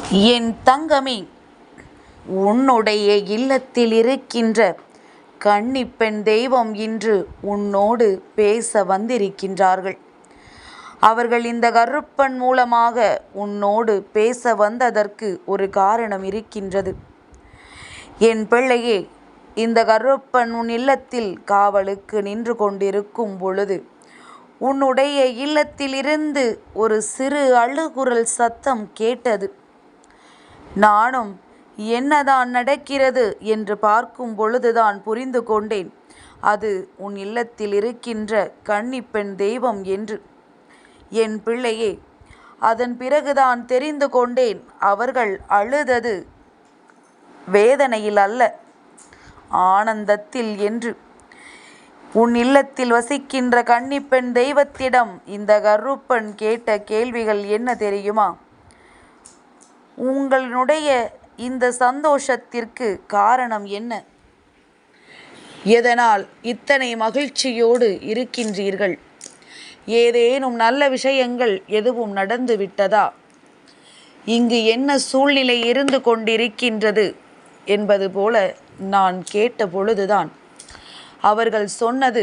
என் தங்கமே, உன்னுடைய இல்லத்தில் இருக்கின்ற கன்னிப்பெண் தெய்வம் இன்று உன்னோடு பேச வந்திருக்கின்றார்கள். அவர்கள் இந்த கருப்பன் மூலமாக உன்னோடு பேச வந்ததற்கு ஒரு காரணம் இருக்கின்றது. என் பிள்ளையே, இந்த கருப்பன் உன் இல்லத்தில் காவலுக்கு நின்று கொண்டிருக்கும் பொழுது உன்னுடைய இல்லத்திலிருந்து ஒரு சிறு அழுகுரல் சத்தம் கேட்டது. நானும் என்னதான் நடக்கிறது என்று பார்க்கும் பொழுதுதான் புரிந்து கொண்டேன், அது உன் இல்லத்தில் இருக்கின்ற கன்னிப்பெண் தெய்வம் என்று. என் பிள்ளையே, அதன் பிறகுதான் தெரிந்து கொண்டேன், அவர்கள் அழுதது வேதனையில் அல்ல, ஆனந்தத்தில் என்று. உன் இல்லத்தில் வசிக்கின்ற கன்னிப்பெண் தெய்வத்திடம் இந்த கருப்பன் கேட்ட கேள்விகள் என்ன தெரியுமா? உங்களுடைய இந்த சந்தோஷத்திற்கு காரணம் என்ன? எதனால் இத்தனை மகிழ்ச்சியோடு இருக்கின்றீர்கள்? ஏதேனும் நல்ல விஷயங்கள் எதுவும் நடந்து விட்டதா? இங்கு என்ன சூழ்நிலை இருந்து கொண்டிருக்கின்றது என்பது போல நான் கேட்ட பொழுதுதான் அவர்கள் சொன்னது,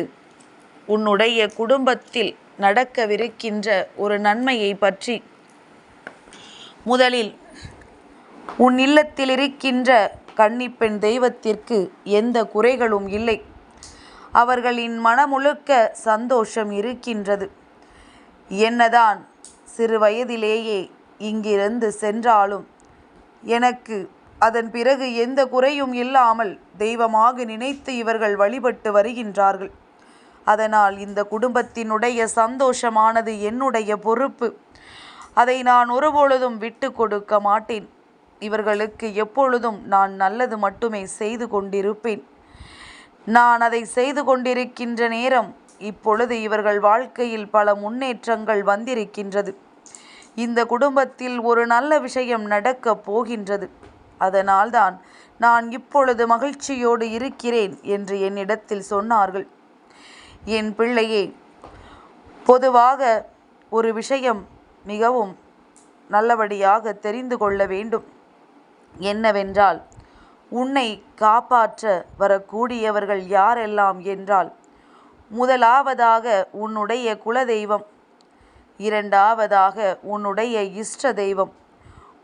உன்னுடைய குடும்பத்தில் நடக்கவிருக்கின்ற ஒரு நன்மையை பற்றி. முதலில் உன் இல்லத்தில் இருக்கின்ற கன்னிப்பெண் தெய்வத்திற்கு எந்த குறைகளும் இல்லை. அவர்களின் மனமுழுக்க சந்தோஷம் இருக்கின்றது. என்னதான் சிறு வயதிலேயே இங்கிருந்து சென்றாலும் எனக்கு அதன் பிறகு எந்த குறையும் இல்லாமல் தெய்வமாக நினைத்து இவர்கள் வழிபட்டு வருகின்றார்கள். அதனால் இந்த குடும்பத்தினுடைய சந்தோஷமானது என்னுடைய பொறுப்பு. அதை நான் ஒருபொழுதும் விட்டு கொடுக்க மாட்டேன். இவர்களுக்கு எப்பொழுதும் நான் நல்லது மட்டுமே செய்து கொண்டிருப்பேன். நான் அதை செய்து கொண்டிருக்கின்ற நேரம் இப்பொழுது இவர்கள் வாழ்க்கையில் பல முன்னேற்றங்கள் வந்திருக்கின்றது. இந்த குடும்பத்தில் ஒரு நல்ல விஷயம் நடக்கப் போகின்றது. அதனால்தான் நான் இப்பொழுது மகிழ்ச்சியோடு இருக்கிறேன் என்று என்னிடத்தில் சொன்னார்கள். என் பிள்ளையே, பொதுவாக ஒரு விஷயம் மிகவும் நல்லபடியாக தெரிந்து கொள்ள வேண்டும். என்னவென்றால், உன்னை காப்பாற்ற வரக்கூடியவர்கள் யாரெல்லாம் என்றால், முதலாவதாக உன்னுடைய குலதெய்வம், இரண்டாவதாக உன்னுடைய இஷ்ட தெய்வம்,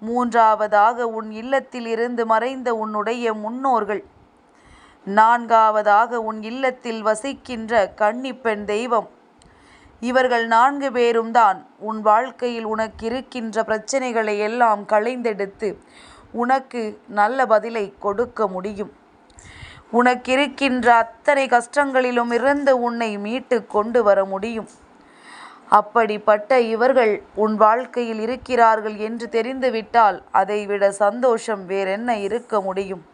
மூன்றாவதாக உன் இல்லத்தில் இருந்து மறைந்த உன்னுடைய முன்னோர்கள், நான்காவதாக உன் இல்லத்தில் வசிக்கின்ற கன்னிப்பெண் தெய்வம். இவர்கள் 4 பேரும் தான் உன் வாழ்க்கையில் உனக்கு இருக்கின்ற பிரச்சனைகளை எல்லாம் களைந்தெடுத்து உனக்கு நல்ல பதிலை கொடுக்க முடியும். உனக்கிருக்கின்ற அத்தனை கஷ்டங்களிலும் இருந்து உன்னை மீட்டு கொண்டு வர முடியும். அப்படிப்பட்ட இவர்கள் உன் வாழ்க்கையில் இருக்கிறார்கள் என்று தெரிந்துவிட்டால் அதைவிட சந்தோஷம் வேறென்ன இருக்க முடியும்?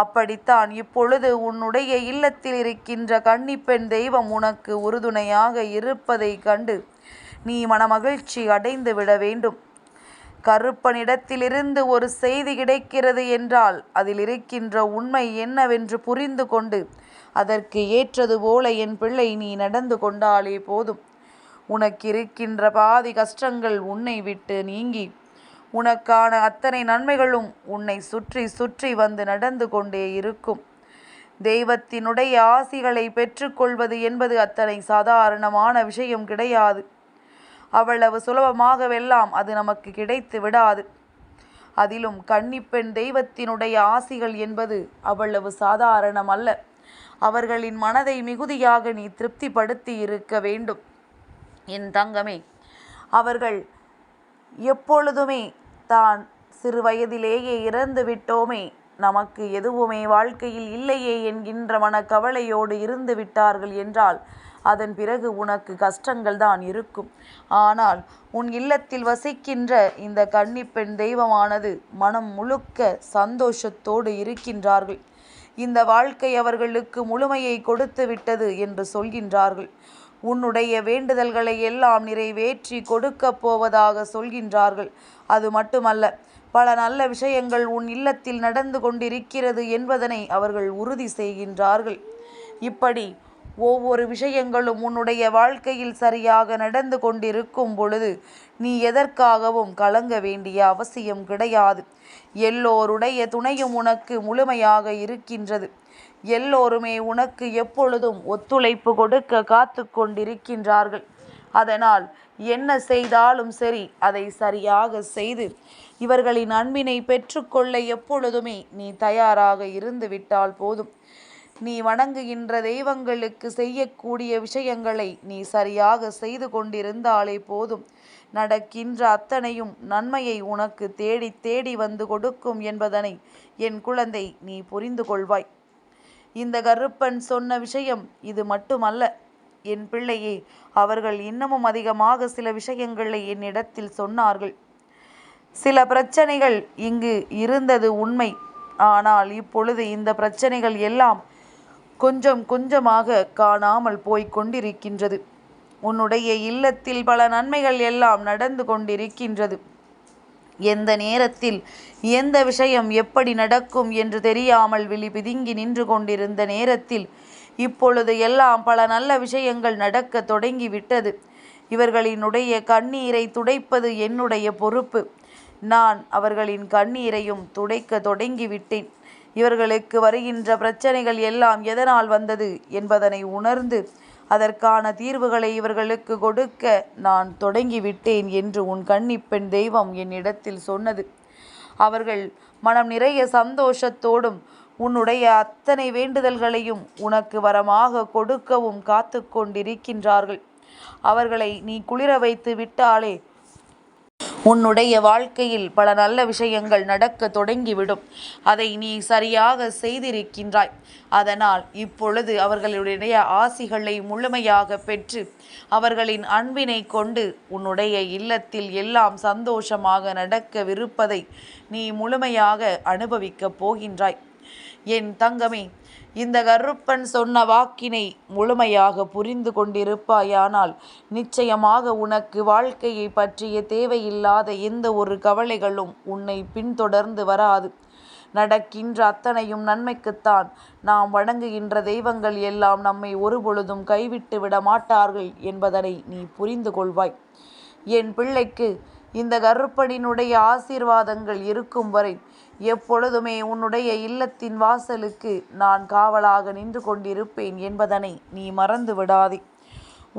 அப்படித்தான் இப்பொழுது உன்னுடைய இல்லத்தில் இருக்கின்ற கன்னிப்பெண் தெய்வம் உனக்கு உறுதுணையாக இருப்பதை கண்டு நீ மனமகிழ்ச்சி அடைந்து விட வேண்டும். கருப்பனிடத்திலிருந்து ஒரு செய்தி கிடைக்கிறது என்றால் அதில் இருக்கின்ற உண்மை என்னவென்று புரிந்து கொண்டு அதற்கு ஏற்றது போல என் பிள்ளை நீ நடந்து கொண்டாலே போதும். உனக்கிருக்கின்ற பாதி கஷ்டங்கள் உன்னை விட்டு நீங்கி உனக்கான அத்தனை நன்மைகளும் உன்னை சுற்றி சுற்றி வந்து நடந்து கொண்டே இருக்கும். தெய்வத்தினுடைய ஆசிகளை பெற்றுக்கொள்வது என்பது அத்தனை சாதாரணமான விஷயம் கிடையாது. அவ்வளவு சுலபமாகவெல்லாம் அது நமக்கு கிடைத்து விடாது. அதிலும் கன்னிப்பெண் தெய்வத்தினுடைய ஆசிகள் என்பது அவ்வளவு சாதாரணம் அல்ல. அவர்களின் மனதை மிகுதியாக நீ திருப்திப்படுத்தி இருக்க வேண்டும். என் தங்கமே, அவர்கள் எப்பொழுதுமே தான் சிறு வயதிலேயே இறந்து விட்டோமே, நமக்கு எதுவுமே வாழ்க்கையில் இல்லையே என்கின்ற மனக்கவலையோடு இருந்து விட்டார்கள் என்றால் அதன் பிறகு உனக்கு கஷ்டங்கள் தான் இருக்கும். ஆனால் உன் இல்லத்தில் வசிக்கின்ற இந்த கன்னிப்பெண் தெய்வமானது மனம் முழுக்க சந்தோஷத்தோடு இருக்கின்றார்கள். இந்த வாழ்க்கை அவர்களுக்கு முழுமையை கொடுத்து விட்டது என்று சொல்கின்றார்கள். உன்னுடைய வேண்டுதல்களை எல்லாம் நிறைவேற்றி கொடுக்கப் போவதாக சொல்கின்றார்கள். அது மட்டுமல்ல, பல நல்ல விஷயங்கள் உன் இல்லத்தில் நடந்து கொண்டிருக்கிறது என்பதனை அவர்கள் உறுதி செய்கின்றார்கள். இப்படி ஒவ்வொரு விஷயங்களும் உன்னுடைய வாழ்க்கையில் சரியாக நடந்து கொண்டிருக்கும் பொழுது நீ எதற்காகவும் கலங்க வேண்டிய அவசியம் கிடையாது. எல்லோருடைய துணையும் உனக்கு முழுமையாக இருக்கின்றது. எல்லோருமே உனக்கு எப்பொழுதும் ஒத்துழைப்பு கொடுக்க காத்து கொண்டிருக்கின்றார்கள். அதனால் என்ன செய்தாலும் சரி, அதை சரியாக செய்து இவர்களின் அன்பினை பெற்றுக்கொள்ள எப்பொழுதுமே நீ தயாராக இருந்து விட்டால் போதும். நீ வணங்குகின்ற தெய்வங்களுக்கு செய்யக்கூடிய விஷயங்களை நீ சரியாக செய்து கொண்டிருந்தாலே போதும். நடக்கின்ற அத்தனையும் நன்மையை உனக்கு தேடி தேடி வந்து கொடுக்கும் என்பதனை என் குழந்தை நீ புரிந்து கொள்வாய். இந்த கருப்பன் சொன்ன விஷயம் இது மட்டுமல்ல என் பிள்ளையே. அவர்கள் இன்னமும் அதிகமாக சில விஷயங்களை என்னிடத்தில் சொன்னார்கள். சில பிரச்சனைகள் இங்கு இருந்தது உண்மை. ஆனால் இப்பொழுது இந்த பிரச்சனைகள் எல்லாம் கொஞ்சம் கொஞ்சமாக காணாமல் போய்க் கொண்டிருக்கின்றது. உன்னுடைய இல்லத்தில் பல நன்மைகள் எல்லாம் நடந்து கொண்டிருக்கின்றது. எந்த நேரத்தில் எந்த விஷயம் எப்படி நடக்கும் என்று தெரியாமல் விழி பிதுங்கி நின்று கொண்டிருந்த நேரத்தில் இப்பொழுது எல்லாம் பல நல்ல விஷயங்கள் நடக்க தொடங்கிவிட்டது. இவர்களினுடைய கண்ணீரை துடைப்பது என்னுடைய பொறுப்பு. நான் அவர்களின் கண்ணீரையும் துடைக்க தொடங்கிவிட்டேன். இவர்களுக்கு வருகின்ற பிரச்சனைகள் எல்லாம் எதனால் வந்தது என்பதனை உணர்ந்து அதற்கான தீர்வுகளை இவர்களுக்கு கொடுக்க நான் தொடங்கிவிட்டேன் என்று உன் கன்னிப்பெண் தெய்வம் என்னிடத்தில் சொன்னது. அவர்கள் மனம் நிறைய சந்தோஷத்தோடும் உன்னுடைய அத்தனை வேண்டுதல்களையும் உனக்கு வரமாக கொடுக்கவும் காத்து கொண்டிருக்கின்றார்கள். அவர்களை நீ குளிர வைத்து விட்டாலே உன்னுடைய வாழ்க்கையில் பல நல்ல விஷயங்கள் நடக்க தொடங்கிவிடும். அதை நீ சரியாக செய்திருக்கின்றாய். அதனால் இப்பொழுது அவர்களுடைய ஆசிகளை முழுமையாக பெற்று அவர்களின் அன்பினை கொண்டு உன்னுடைய இல்லத்தில் எல்லாம் சந்தோஷமாக நடக்கவிருப்பதை நீ முழுமையாக அனுபவிக்கப் போகின்றாய். என் தங்கமே, இந்த கருப்பன் சொன்ன வாக்கினை முழுமையாக புரிந்து கொண்டிருப்பாயானால் நிச்சயமாக உனக்கு வாழ்க்கையை பற்றிய தேவையில்லாத எந்த ஒரு கவலைகளும் உன்னை பின்தொடர்ந்து வராது. நடக்கின்ற அத்தனையும் நன்மைக்குத்தான். நாம் வணங்குகின்ற தெய்வங்கள் எல்லாம் நம்மை ஒருபொழுதும் கைவிட்டு விட மாட்டார்கள் என்பதனை நீ புரிந்து கொள்வாய். என் பிள்ளைக்கு இந்த கருப்பனினுடைய ஆசீர்வாதங்கள் இருக்கும் வரை எப்பொழுதுமே உன்னுடைய இல்லத்தின் வாசலுக்கு நான் காவலாக நின்று கொண்டிருப்பேன் என்பதனை நீ மறந்து விடாதே.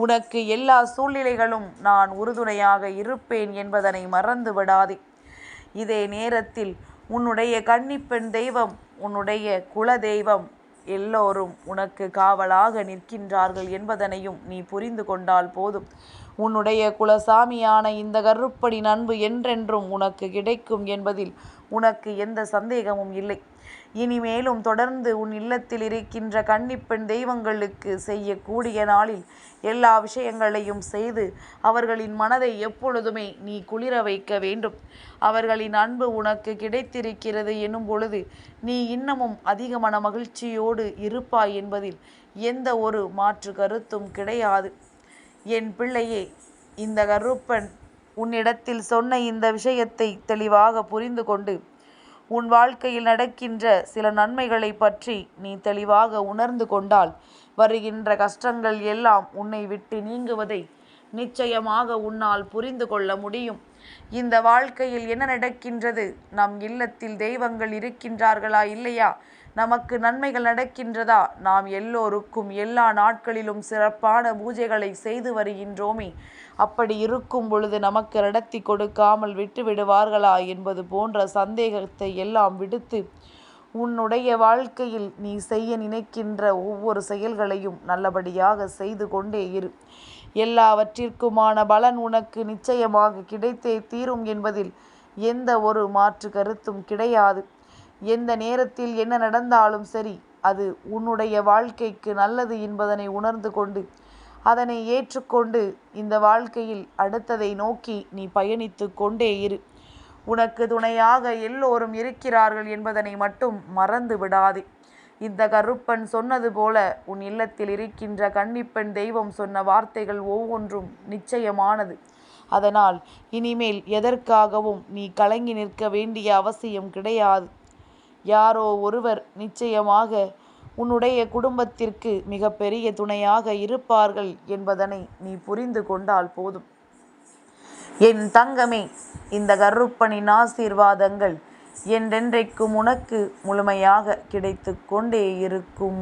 உனக்கு எல்லா சூழ்நிலைகளும் நான் உறுதுணையாக இருப்பேன் என்பதனை மறந்து விடாதே. இதே நேரத்தில் உன்னுடைய கன்னிப்பெண் தெய்வம், உன்னுடைய குல தெய்வம் எல்லோரும் உனக்கு காவலாக நிற்கின்றார்கள் என்பதனையும் நீ புரிந்து கொண்டால் போதும். உன்னுடைய குலசாமியான இந்த கருப்பனின் அன்பு என்றென்றும் உனக்கு கிடைக்கும் என்பதில் உனக்கு எந்த சந்தேகமும் இல்லை. இனிமேலும் தொடர்ந்து உன் இல்லத்தில் இருக்கின்ற கன்னிப்பெண் தெய்வங்களுக்கு செய்யக்கூடிய நாளில் எல்லா விஷயங்களையும் செய்து அவர்களின் மனதை எப்பொழுதுமே நீ குளிர வைக்க வேண்டும். அவர்களின் அன்பு உனக்கு கிடைத்திருக்கிறது எனும் பொழுது நீ இன்னமும் அதிக மன மகிழ்ச்சியோடு இருப்பாய் என்பதில் எந்த ஒரு மாற்று கருத்தும் கிடையாது. என் பிள்ளையே, இந்த கருப்பன் உன்னிடத்தில் சொன்ன இந்த விஷயத்தை தெளிவாக புரிந்து கொண்டு உன் வாழ்க்கையில் நடக்கின்ற சில நன்மைகளை பற்றி நீ தெளிவாக உணர்ந்து கொண்டால் வருகின்ற கஷ்டங்கள் எல்லாம் உன்னை விட்டு நீங்குவதை நிச்சயமாக உன்னால் புரிந்து கொள்ள முடியும். இந்த வாழ்க்கையில் என்ன நடக்கின்றது? நம் இல்லத்தில் தெய்வங்கள் இருக்கின்றார்களா இல்லையா? நமக்கு நன்மைகள் நடக்கின்றதா? நாம் எல்லோருக்கும் எல்லா நாட்களிலும் சிறப்பான பூஜைகளை செய்து வருகின்றோமே. அப்படி இருக்கும் பொழுது நமக்கு நடத்தி கொடுக்காமல் விட்டு விடுவார்களா என்பது போன்ற சந்தேகத்தை எல்லாம் விடுத்து உன்னுடைய வாழ்க்கையில் நீ செய்ய நினைக்கின்ற ஒவ்வொரு செயல்களையும் நல்லபடியாக செய்து கொண்டே இரு. எல்லாவற்றிற்குமான பலன் உனக்கு நிச்சயமாக கிடைத்தே தீரும் என்பதில் எந்த ஒரு மாற்று கருத்தும் கிடையாது. எந்த நேரத்தில் என்ன நடந்தாலும் சரி, அது உன்னுடைய வாழ்க்கைக்கு நல்லது என்பதனை உணர்ந்து கொண்டு அதனை ஏற்றுக்கொண்டு இந்த வாழ்க்கையில் அடுத்ததை நோக்கி நீ பயணித்து கொண்டே இரு. உனக்கு துணையாக எல்லோரும் இருக்கிறார்கள் என்பதனை மட்டும் மறந்து விடாதே. இந்த கருப்பன் சொன்னது போல உன் இல்லத்தில் இருக்கின்ற கன்னிப்பெண் தெய்வம் சொன்ன வார்த்தைகள் ஒவ்வொன்றும் நிச்சயமானது. அதனால் இனிமேல் எதற்காகவும் நீ கலங்கி நிற்க வேண்டிய அவசியம் கிடையாது. யாரோ ஒருவர் நிச்சயமாக உன்னுடைய குடும்பத்திற்கு மிகப்பெரிய துணையாக இருப்பார்கள் என்பதனை நீ புரிந்து கொண்டால் போதும். என் தங்கமே, இந்த கருப்பனின் ஆசீர்வாதங்கள் என்றென்றைக்கும் உனக்கு முழுமையாக கிடைத்து கொண்டே இருக்கும்.